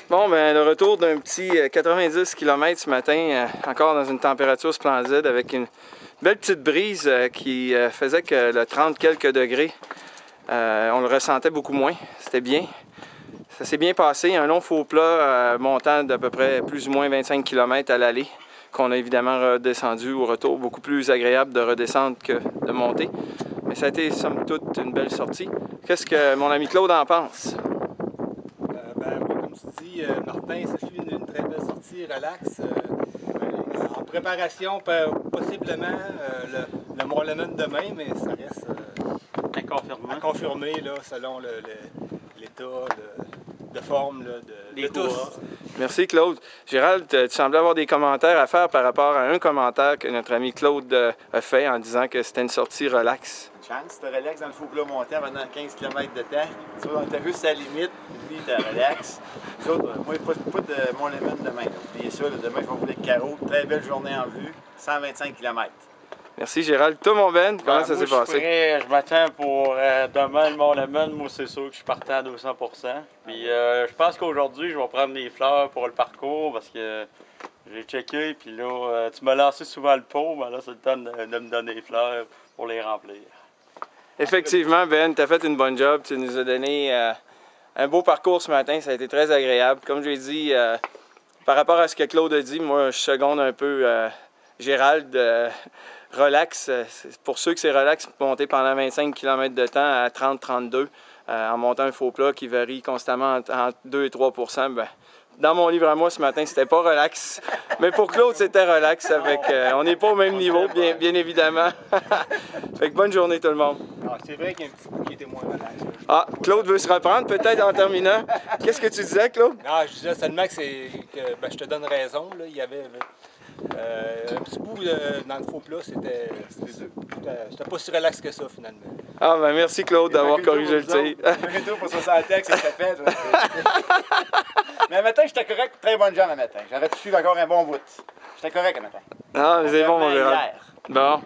Bon, ben le retour d'un petit 90 km ce matin, encore dans une température splendide avec une belle petite brise qui faisait que le 30 quelques degrés, on le ressentait beaucoup moins. C'était bien. Ça s'est bien passé. Un long faux plat montant d'à peu près plus ou moins 25 km à l'aller, qu'on a évidemment redescendu au retour. Beaucoup plus agréable de redescendre que de monter. Mais ça a été, somme toute, une belle sortie. Qu'est-ce que mon ami Claude en pense? Comme tu dis, Martin, ça fut une très belle sortie, relax. En préparation, possiblement le Mont-Lemmon demain, mais ça reste à confirmer là, selon l'état de forme de tous. Merci Claude. Gérald, tu semblais avoir des commentaires à faire par rapport à un commentaire que notre ami Claude a fait en disant que c'était une sortie relax. Chance, c'était relax dans le faux plat montant pendant 15 km de temps. Tu vois, on était juste à la limite, lui, il était relax. Nous autres, moi, pas de Mont-Lemmon demain. Oubliez ça, demain, il faut rouler de carreau. Très belle journée en vue, 125 km. Merci Gérald. Toi, mon Ben, comment ça s'est passé? Je m'attends pour demain le Mont-Lemmon. Moi, c'est sûr que je partais à 200 %. Puis je pense qu'aujourd'hui, je vais prendre des fleurs pour le parcours parce que j'ai checké. Puis là, tu m'as lancé souvent le pot, mais là, c'est le temps de me donner des fleurs pour les remplir. Effectivement, Ben, tu as fait une bonne job. Tu nous as donné un beau parcours ce matin. Ça a été très agréable. Comme je l'ai dit, par rapport à ce que Claude a dit, moi, je seconde un peu Gérald. Relax, pour ceux que c'est relax, monter pendant 25 km de temps à 30-32 en montant un faux plat qui varie constamment entre 2 et 3 %. Ben, dans mon livre à moi ce matin, c'était pas relax. Mais pour Claude, c'était relax. Avec, on n'est pas au même niveau, bien évidemment. Fait que bonne journée tout le monde. C'est vrai qu'il y a un petit bout qui était moins relax. Ah, Claude veut se reprendre peut-être en terminant. Qu'est-ce que tu disais, Claude? Non, je disais seulement que je te donne raison. Là. Il y avait un petit bout dans le faux plat, c'était pas si relax que ça finalement. Ah ben merci Claude d'avoir corrigé le tir. Bientôt pour 60 textes, ça fait. Mais le matin, j'étais correct, très bonne jambe le matin. J'aurais pu suivre encore un bon bout. J'étais correct le matin. Ah, c'est bon mon Gérald. Bon.